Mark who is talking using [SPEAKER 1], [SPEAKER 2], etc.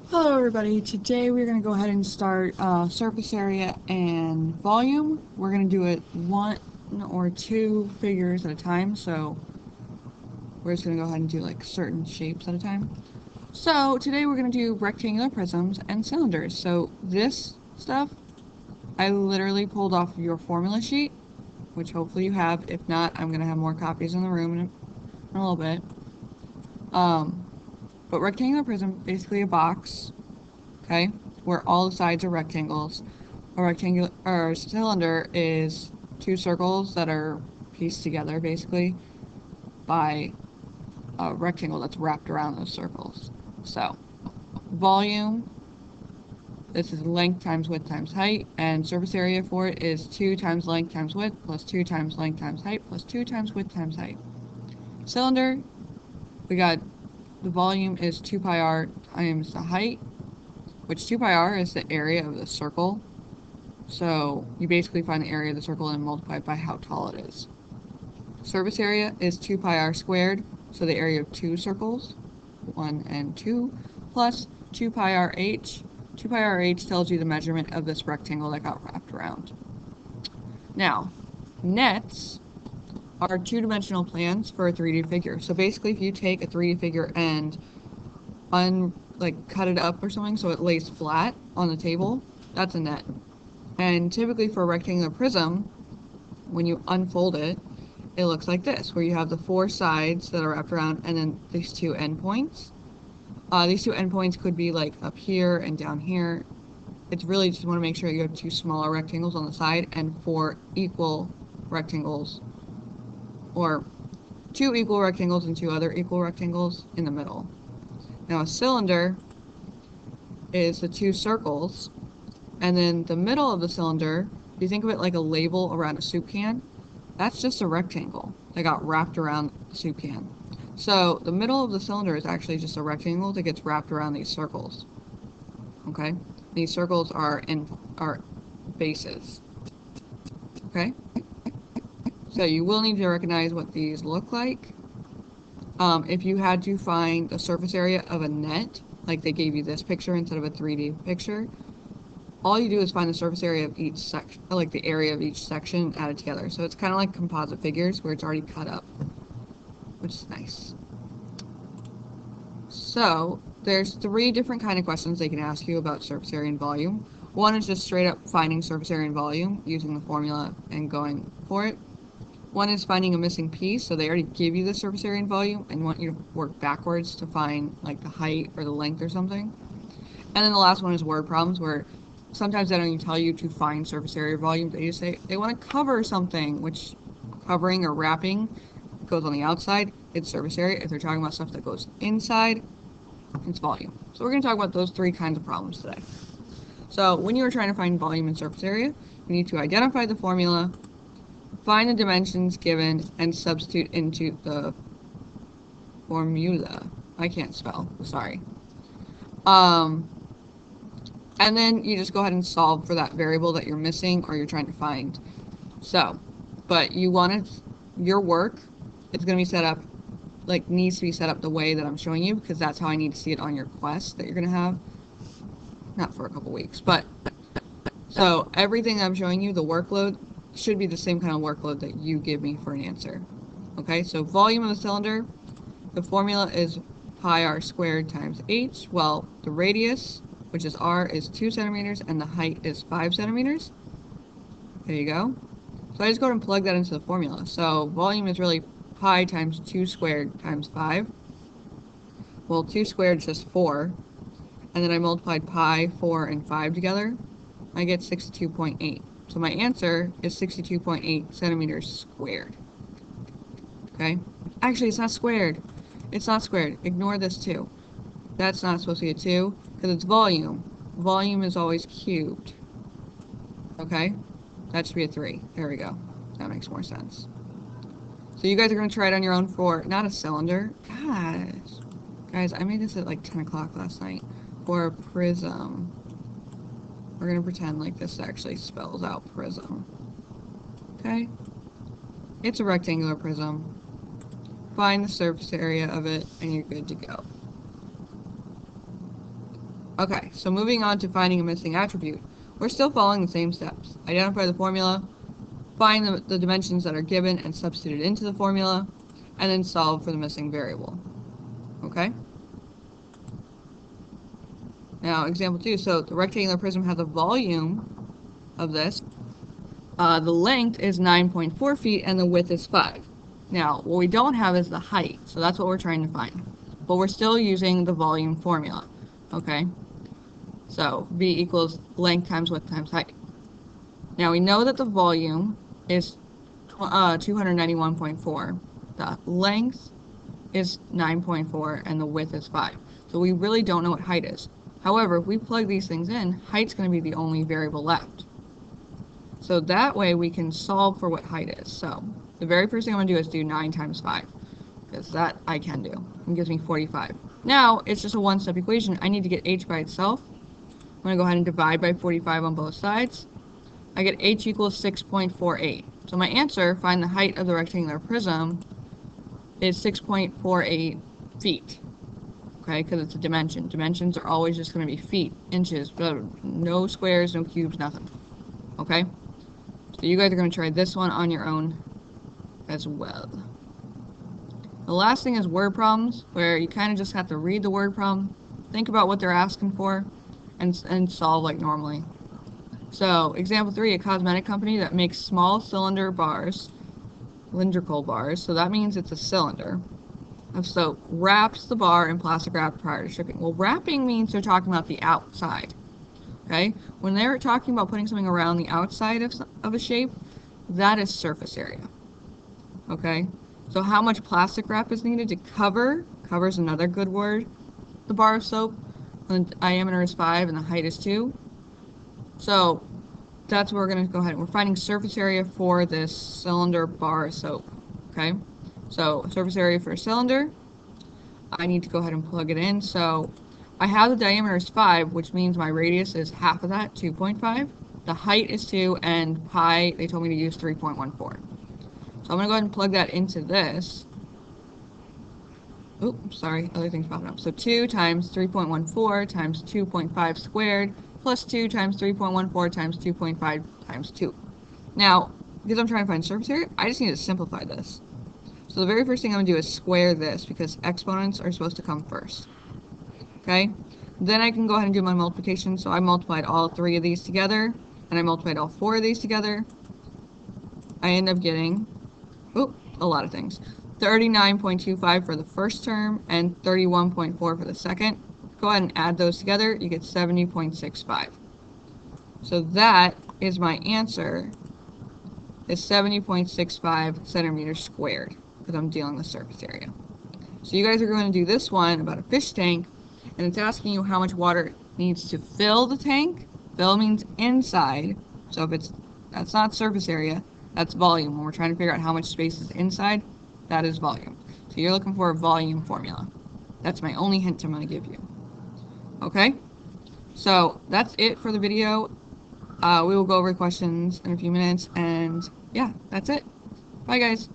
[SPEAKER 1] Hello everybody, today we're going to go ahead and start surface area and volume. We're going to do it one or two figures at a time, so we're just going to go ahead and do like certain shapes at a time. So today we're going to do rectangular prisms and cylinders. So this stuff I literally pulled off your formula sheet, which hopefully you have. If not, I'm going to have more copies in the room in a little bit. But rectangular prism, basically a box, okay, where all the sides are rectangles. A rectangular or cylinder is two circles that are pieced together basically by a rectangle that's wrapped around those circles. So volume, this is length times width times height, and surface area for it is 2 times length times width plus 2 times length times height plus 2 times width times height. Cylinder, we got the volume is 2 pi r times the height, which 2 pi r is the area of the circle. So you basically find the area of the circle and multiply it by how tall it is. Surface area is 2 pi r squared, so the area of two circles, 1 and 2, plus 2 pi r h. 2 pi r h tells you the measurement of this rectangle that got wrapped around. Now, nets are two-dimensional plans for a 3D figure. So basically, if you take a 3D figure and cut it up or something so it lays flat on the table, that's a net. And typically for a rectangular prism, when you unfold it, it looks like this, where you have the four sides that are wrapped around and then these two endpoints. These two endpoints could be like up here and down here. It's really just want to make sure you have two smaller rectangles on the side and four equal rectangles, or two equal rectangles and two other equal rectangles in the middle. Now a cylinder is the two circles, and then the middle of the cylinder, if you think of it like a label around a soup can, that's just a rectangle that got wrapped around the soup can. So the middle of the cylinder is actually just a rectangle that gets wrapped around these circles. Okay? These circles are bases. Okay? So you will need to recognize what these look like. If you had to find the surface area of a net, like they gave you this picture instead of a 3D picture, all you do is find the surface area of each section, like the area of each section, add it together. So it's kind of like composite figures where it's already cut up, which is nice. So there's three different kind of questions they can ask you about surface area and volume. One is just straight up finding surface area and volume using the formula and going for it. One is finding a missing piece, so they already give you the surface area and volume and want you to work backwards to find like the height or the length or something. And then the last one is word problems, where sometimes they don't even tell you to find surface area or volume. They just say they want to cover something, which covering or wrapping goes on the outside, it's surface area. If they're talking about stuff that goes inside, it's volume. So we're going to talk about those three kinds of problems today. So when you're trying to find volume and surface area, you need to identify the formula, find the dimensions given, and substitute into the formula. I can't spell, sorry. And then you just go ahead and solve for that variable that you're missing or you're trying to find. So, but you want your work, it's going to be set up, like needs to be set up the way that I'm showing you, because that's how I need to see it on your quest that you're going to have. Not for a couple weeks, but so everything I'm showing you, the workload, should be the same kind of workload that you give me for an answer. Okay, so volume of the cylinder, the formula is pi r squared times h. Well, the radius, which is r, is 2 centimeters, and the height is 5 centimeters. There you go. So I just go ahead and plug that into the formula. So volume is really pi times 2 squared times 5. Well, 2 squared is just 4. And then I multiplied pi, 4, and 5 together. I get 62.8. So my answer is 62.8 centimeters squared. Okay? Actually, it's not squared. It's not squared. Ignore this 2. That's not supposed to be a 2, because it's volume. Volume is always cubed. Okay? That should be a 3. There we go. That makes more sense. So you guys are going to try it on your own for, not a cylinder. Gosh. Guys, I made this at like 10 o'clock last night. For a prism. We're going to pretend like this actually spells out prism. Okay? It's a rectangular prism. Find the surface area of it, and you're good to go. Okay, so moving on to finding a missing attribute. We're still following the same steps. Identify the formula, find the dimensions that are given and substitute into the formula, and then solve for the missing variable. Okay? Now, example 2. So the rectangular prism has a volume of this. The length is 9.4 feet and the width is 5. Now, what we don't have is the height, so that's what we're trying to find. But we're still using the volume formula. Okay? So V equals length times width times height. Now we know that the volume is 291.4. The length is 9.4 and the width is 5. So we really don't know what height is. However, if we plug these things in, height's going to be the only variable left. So that way we can solve for what height is. So the very first thing I'm going to do is do 9 times 5. Because that I can do. It gives me 45. Now it's just a one-step equation. I need to get h by itself. I'm going to go ahead and divide by 45 on both sides. I get h equals 6.48. So my answer, find the height of the rectangular prism, is 6.48 feet. Okay, because it's a dimension. Dimensions are always just going to be feet, inches, no squares, no cubes, nothing. Okay? So you guys are going to try this one on your own as well. The last thing is word problems, where you kind of just have to read the word problem, think about what they're asking for, and solve like normally. So, example 3, a cosmetic company that makes small cylinder bars, cylindrical bars, so that means it's a cylinder of soap, wraps the bar in plastic wrap prior to shipping. Well, wrapping means they're talking about the outside, okay? When they're talking about putting something around the outside of a shape, that is surface area, okay? So how much plastic wrap is needed to cover's another good word, the bar of soap, when the diameter is 5 and the height is 2. So that's what we're going to go ahead. We're finding surface area for this cylinder bar of soap, okay? So surface area for a cylinder, I need to go ahead and plug it in. So I have the diameter is 5, which means my radius is half of that, 2.5. The height is 2, and pi, they told me to use 3.14. So I'm going to go ahead and plug that into this. Oops, sorry, other things popping up. So 2 times 3.14 times 2.5 squared plus 2 times 3.14 times 2.5 times 2. Now, because I'm trying to find surface area, I just need to simplify this. So the very first thing I'm going to do is square this, because exponents are supposed to come first. Okay? Then I can go ahead and do my multiplication. So I multiplied all 3 of these together, and I multiplied all 4 of these together. I end up getting, a lot of things. 39.25 for the first term and 31.4 for the second. Go ahead and add those together, you get 70.65. So that is my answer, is 70.65 centimeters squared, because I'm dealing with surface area. So you guys are going to do this one about a fish tank, and it's asking you how much water needs to fill the tank. Fill means inside, so if that's not surface area, that's volume. When we're trying to figure out how much space is inside, that is volume. So you're looking for a volume formula. That's my only hint I'm going to give you. Okay? So that's it for the video. We will go over questions in a few minutes, and yeah, that's it. Bye, guys.